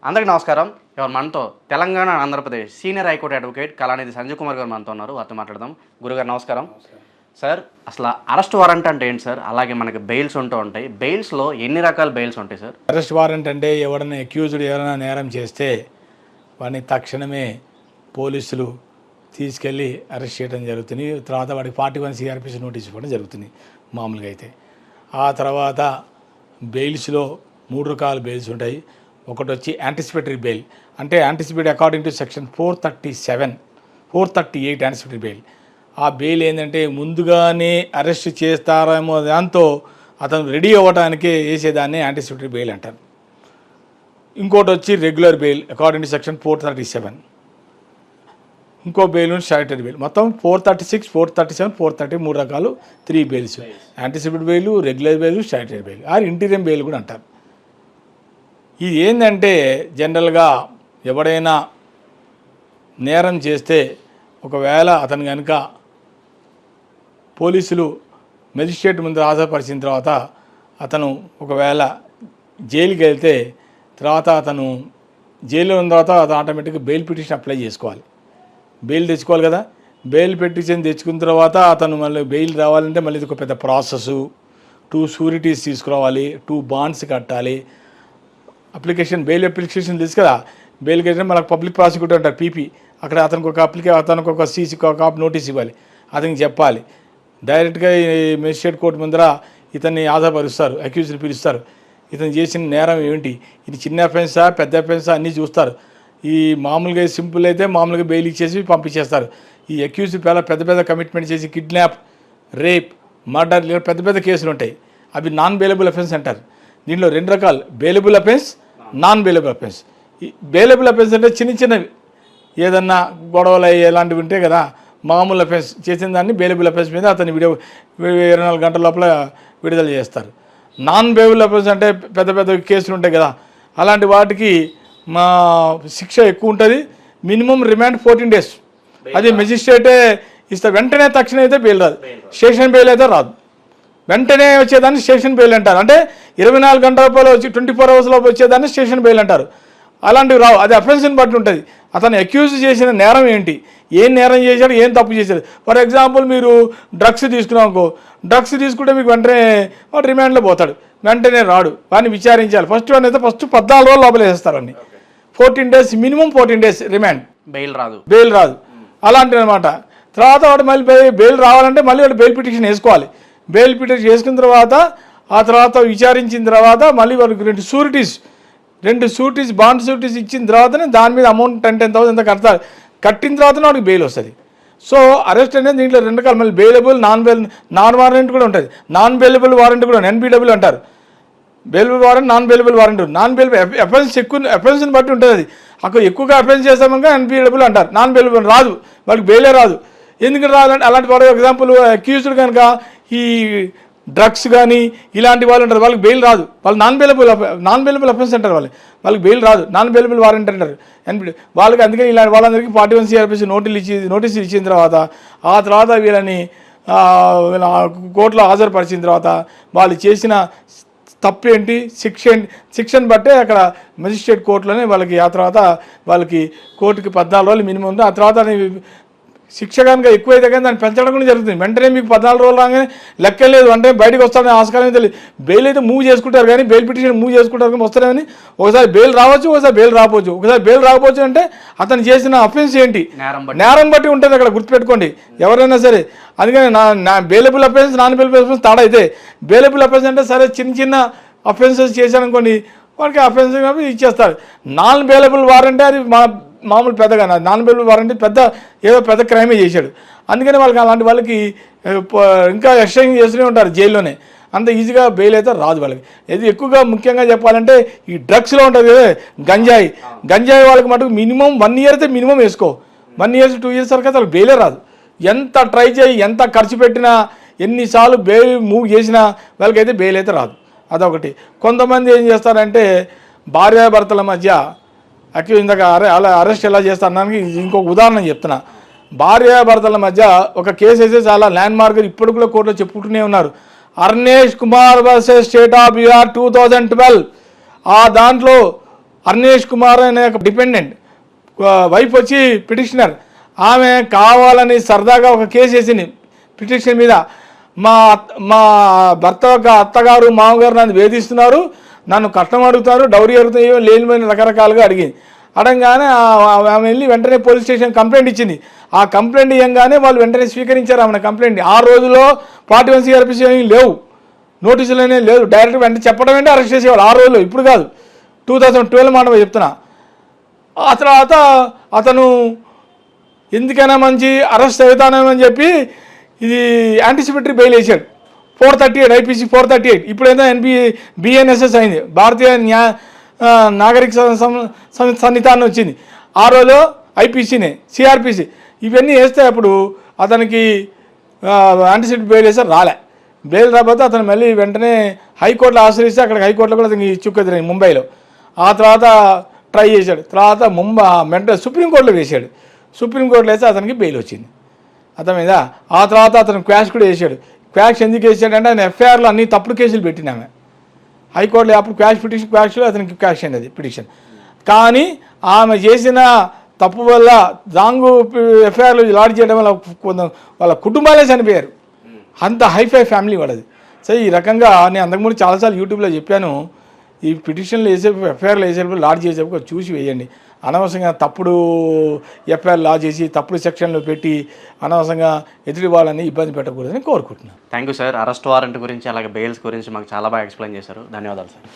అందరికీ నమస్కారం. ఎవరు మనతో Telangana Andhra Pradesh senior high court advocate Kalanidhi Sanjay Kumar గారు మనతో ఉన్నారు. వారితో మాట్లాడదాం. గురుగారు నమస్కారం. సార్, అసలు అరెస్ట్ వారెంట్ అంటే ఏంటి సార్? అలాగే మనకి బెయిల్స్ ఉంటూ ఉంటాయి. బెయిల్స్లో ఎన్ని రకాల బెయిల్స్ ఉంటాయి సార్? అరెస్ట్ వారెంట్ అంటే ఎవరైనా అక్యూజ్డ్ ఎవరైనా నేరం చేస్తే వాడిని తక్షణమే పోలీసులు తీసుకెళ్ళి అరెస్ట్ చేయడం జరుగుతుంది. తర్వాత వాడికి 41 CRPC నోటీస్ ఇవ్వడం జరుగుతుంది మామూలుగా అయితే. ఆ తర్వాత బెయిల్స్లో 3 రకాల బెయిల్స్ ఉంటాయి. ఒకటి వచ్చి యాంటిసిపేటరీ బెయిల్, అంటే anticipatory according to section 437, 438 anticipatory bail. ఆ బెయిల్ ఏంటంటే ముందుగానే అరెస్ట్ చేస్తారేమో దాంతో అతను రెడీ అవ్వడానికే వేసేదాన్ని యాంటిసిపేటరీ బెయిల్ అంటారు. ఇంకోటి వచ్చి regular bail according to section 437. ఇంకో బెయిల్ స్టాట్యూటరీ బెయిల్. మొత్తం 436, 437, 430 3 రకాలు 3 bails. Anticipatory bail, regular bail, statutory bail or interim bail కూడా అంటారు. ఇది ఏంటంటే జనరల్గా ఎవడైనా నేరం చేస్తే ఒకవేళ అతను కనుక పోలీసులు మెజిస్ట్రేట్ ముందు హాజరుపరిచిన తర్వాత అతను ఒకవేళ జైలుకి వెళ్తే తర్వాత అతను జైల్లో ఉన్న తర్వాత అతను ఆటోమేటిక్గా బెయిల్ పిటిషన్ అప్లై చేసుకోవాలి. బెయిల్ తెచ్చుకోవాలి కదా. బెయిల్ పిటిషన్ తెచ్చుకున్న తర్వాత అతను మళ్ళీ బెయిల్ రావాలంటే మళ్ళీ ఇది ఒక పెద్ద ప్రాసెస్. 2 షూరిటీస్ తీసుకురావాలి, 2 బాండ్స్ కట్టాలి. బెయిల్ అప్లికేషన్ తెలుసు కదా. బెయిల్ కట్టిన మనకు పబ్లిక్ ప్రాసిక్యూటర్ అంటారు, పీపీ. అక్కడ అతనికి ఒక సీసీ కాపీ నోటీస్ ఇవ్వాలి, అతనికి చెప్పాలి. డైరెక్ట్గా ఈ మెజిస్ట్రేట్ కోర్టు ముందర ఇతన్ని ఆధారపరుస్తారు, అక్యూజ్ని పిలుస్తారు. ఇతను చేసిన నేరం ఏంటి, ఇది చిన్న అఫెన్సా పెద్ద అఫెన్సా అన్నీ చూస్తారు. ఈ మామూలుగా సింపుల్ అయితే మామూలుగా బెయిల్ ఇచ్చేసి పంపించేస్తారు. ఈ అక్యూజ్ పెద్ద పెద్ద కమిట్మెంట్ చేసి కిడ్నాప్, రేప్, మర్డర్ పెద్ద పెద్ద కేసులు ఉంటాయి. అవి నాన్ బెయిలబుల్ అఫెన్స్ అంటారు. దీంట్లో 2 రకాలు, bailable offence, non bailable offence. ఈ బెయిలబుల్ అఫెన్స్ అంటే చిన్నవి ఏదన్నా గొడవలు ఎలాంటివి ఉంటాయి కదా, మామూలు అఫెన్స్ చేసిన దాన్ని బెయిలబుల్ అఫెన్స్ మీద అతని 24 గంటల లోపల విడుదల చేస్తారు. నాన్ బెయిలబుల్ అఫెన్స్ అంటే పెద్ద పెద్ద కేసులు ఉంటాయి కదా, అలాంటి వాటికి మా శిక్ష ఎక్కువ ఉంటుంది. Minimum remand 14 days. అది మెజిస్ట్రేటే ఇస్తే వెంటనే తక్షణం అయితే బెయిల్ రాదు. స్టేషన్ బెయిల్ అయితే రాదు. వెంటనే వచ్చేదాన్ని స్టేషన్ బెయిల్ అంటారు. అంటే 24 గంటల లోపల వచ్చి 24 hours లోపల వచ్చేదాన్ని స్టేషన్ బెయిల్ అంటారు. అలాంటివి రావు. అది అఫెన్స్ని బట్టి ఉంటుంది. అతను అక్యూజ్ చేసిన నేరం ఏంటి, ఏం నేరం చేశాడు, ఏం తప్పు చేశాడు. ఫర్ ఎగ్జాంపుల్ మీరు డ్రగ్స్ తీసుకున్నామనుకో, డ్రగ్స్ తీసుకుంటే మీకు వెంటనే వాడు రిమాండ్లో పోతాడు, వెంటనే రాడు. వాడిని విచారించాలి. ఫస్ట్ 14 రోజులు లోపల వేసేస్తారు. అన్ని 14 days, minimum 14 days remand. Bail రాదు. అలాంటివి అనమాట. తర్వాత వాడు మళ్ళీ బెయిల్ రావాలంటే మళ్ళీ వాడు బెయిల్ పిటిషన్ వేసుకోవాలి. బెయిల్ పిటిషన్ వేసుకున్న తర్వాత ఆ తర్వాత విచారించిన తర్వాత మళ్ళీ వాళ్ళకి 2 షూరిటీస్ బాండ్ షూరిటీస్ ఇచ్చిన తర్వాతనే దాని మీద అమౌంట్ 10,000 ఎంత కడతారు. కట్టిన తర్వాతనే వాడికి బెయిల్ వస్తుంది. సో అరెస్ట్ అనేది దీంట్లో 2 రకాలు. మళ్ళీ బెయిలబుల్, నాన్ వారెంట్ కూడా ఉంటుంది. నాన్ బెయిలబుల్ వారెంట్ కూడా NBW అంటారు. Bailable warrant, non bailable warrant. Non bailable అఫెన్స్ని బట్టి ఉంటుంది. అది అక్కడ ఎక్కువగా అఫెన్స్ చేస్తామనుకో NBW అంటారు. నాన్ బెయిలబుల్ రాదు, వాళ్ళకి బెయిలే రాదు. ఎందుకు రాదంటే అలాంటి వాడు ఎగ్జాంపుల్ అక్యూజ్డ్ కనుక ఈ డ్రగ్స్ కానీ ఇలాంటి వాళ్ళు ఉంటారు, వాళ్ళకి బెయిల్ రాదు. వాళ్ళు నాన్ బెయిలబుల్ అఫెన్స్ అంటారు. వాళ్ళకి బెయిల్ రాదు, నాన్ బెయిలబుల్ వారెంట్ అంటారు వాళ్ళకి. అందుకని ఇలాంటి వాళ్ళందరికీ 41 CRPC నోటీసులు ఇచ్చిన తర్వాత ఆ తర్వాత వీళ్ళని కోర్టులో హాజరుపరిచిన తర్వాత వాళ్ళు చేసిన తప్పు ఏంటి, శిక్షను బట్టే అక్కడ మెజిస్ట్రేట్ కోర్టులోనే వాళ్ళకి ఆ తర్వాత వాళ్ళకి కోర్టుకి 14 రోజులు మినిమం ఉంది. ఆ తర్వాత శిక్ష కనుక ఎక్కువైతే కానీ దాన్ని పెంచడం కూడా జరుగుతుంది. వెంటనే మీకు 14 రోజులు రాగానే లెక్క లేదు, అంటే బయటకు వస్తారని ఆస్కారం తెలియదు. బెయిల్ అయితే మూవ్ చేసుకుంటారు కానీ, బెయిల్ పిటిషన్ మూవ్ చేసుకుంటారు కానీ వస్తారని. ఒకసారి బెయిల్ రావచ్చు, ఒకసారి బెయిల్ రాకపోవచ్చు. ఒకసారి బెయిల్ రాకపోవచ్చు అంటే అతను చేసిన అఫెన్స్ ఏంటి, నేరం బట్టి ఉంటుంది. అక్కడ గుర్తుపెట్టుకోండి ఎవరైనా సరే. అందుకని bailable offence, non bailable offence తేడా అయితే. బెయిలబుల్ అఫెన్స్ అంటే సరే చిన్న అఫెన్సెస్ చేశారనుకోండి, వాడికి అఫెన్స్ ఇచ్చేస్తారు. నాన్ బెయిలబుల్ వారెంట్ అది మామూలు పెద్దగా, నాన్ బెయిలబుల్ వారెంట్ పెద్ద క్రైమే చేశాడు. అందుకని అలాంటి వాళ్ళకి ఇంకా ఎక్స్చేంజ్ చేస్తూనే ఉంటారు జైల్లోనే. అంత ఈజీగా బెయిల్ అయితే రాదు వాళ్ళకి. ఇది ఎక్కువగా ముఖ్యంగా చెప్పాలంటే ఈ డ్రగ్స్లో ఉంటుంది కదా, గంజాయి వాళ్ళకి మటుకు మినిమం 1 year అయితే మినిమం వేసుకో. 1 years 2 years వరకు వాళ్ళకి బెయిలే రాదు. ఎంత ట్రై చేయి, ఎంత ఖర్చు పెట్టినా, ఎన్నిసార్లు బెయిల్ మూవ్ చేసినా వాళ్ళకైతే బెయిల్ అయితే రాదు. అదొకటి. కొంతమంది ఏం చేస్తారంటే భార్యాభర్తల మధ్య ఇందాక అరెస్ట్ ఎలా చేస్తారు అన్నానికి ఇంకొక ఉదాహరణ చెప్తున్నా. భార్యాభర్తల మధ్య ఒక కేసు అయితే చాలా ల్యాండ్ మార్క్ ఇప్పుడు కూడా కోర్టులో చెప్పుకుంటూనే ఉన్నారు. Arnesh Kumar versus state of Bihar 2012. ఆ దాంట్లో అర్నేష్ కుమార్ అనే ఒక డిపెండెంట్ వైఫ్ వచ్చి పిటిషనర్, ఆమె కావాలని సరదాగా ఒక కేసు వేసింది పిటిషన్ మీద. మా భర్త యొక్క అత్తగారు మామగారు నన్ను వేధిస్తున్నారు, నన్ను కష్టం అడుగుతారు, డౌరీ అడుగుతాయో లేనిపోయిన రకరకాలుగా అడిగింది. అడగగానే ఆమె వెళ్ళి వెంటనే పోలీస్ స్టేషన్ కంప్లైంట్ ఇచ్చింది. ఆ కంప్లైంట్ ఇవ్వగానే వాళ్ళు వెంటనే స్వీకరించారు ఆమె కంప్లైంట్. ఆ రోజులో 41 CRPC లేవు, నోటీసులనే లేదు, డైరెక్ట్ వెంటనే చెప్పడం వెంటనే అరెస్ట్ చేసేవాళ్ళు ఆ రోజులో, ఇప్పుడు కాదు. 2012 మాట చెప్తున్నా. ఆ తర్వాత అతను ఎందుకైనా మంచి అరెస్ట్ అవుతానేమని చెప్పి ఇది యాంటిసిపేటరీ బెయిల్ వేసాడు. 438 IPC 438. ఇప్పుడైతే BNSS అయింది, భారతీయ నాగరిక సన్నిధానం వచ్చింది. ఆ రోజులో IPCనే CRPC. ఇవన్నీ వేస్తే అప్పుడు అతనికి యాంటిసిపేటరీ బెయిల్ వేసారు, రాలే. బెయిల్ రాకపోతే అతను మళ్ళీ వెంటనే హైకోర్టులో ఆశ్రయిస్తే అక్కడ హైకోర్టులో కూడా అతనికి చుక్కదిరింది ముంబైలో. ఆ తర్వాత ట్రై చేశాడు, తర్వాత సుప్రీంకోర్టులో వేశాడు. సుప్రీంకోర్టులో వేస్తే అతనికి బెయిల్ వచ్చింది అర్థమైందా. ఆ తర్వాత అతను క్వాష్ కూడా వేసాడు. క్వాష్ ఎందుకు వేసాడంటే ఆయన FIRలో అన్ని తప్పుడు కేసులు పెట్టినామె. హైకోర్టులో అప్పుడు క్వాష్లో అతనికి క్వాష్ అనేది పిటిషన్. కానీ ఆమె చేసిన తప్పు వల్ల రాంగు FIRలో లాడ్జ్ చేయడం వల్ల వాళ్ళ కుటుంబాలే చనిపోయారు. అంత హైఫై ఫ్యామిలీ వాళ్ళది. సో ఈ రకంగా నేను అంతకుముందు చాలాసార్లు యూట్యూబ్లో చెప్పాను, ఈ పిటిషన్లు వేసేపు FIRలు వేసేటప్పుడు లాడ్జ్ చేసేప్పుడు చూసి వేయండి. అనవసరంగా తప్పుడు FIR లాడ్జ్ చేసి తప్పుడు సెక్షన్లు పెట్టి అనవసరంగా ఎదుటి వాళ్ళని ఇబ్బంది పెట్టకూడదని కోరుకుంటున్నాను. Thank you sir. Arrest warrant గురించి అలాగే బెయిల్స్ గురించి మాకు చాలా బాగా ఎక్స్ప్లెయిన్ చేశారు. ధన్యవాదాలు సార్.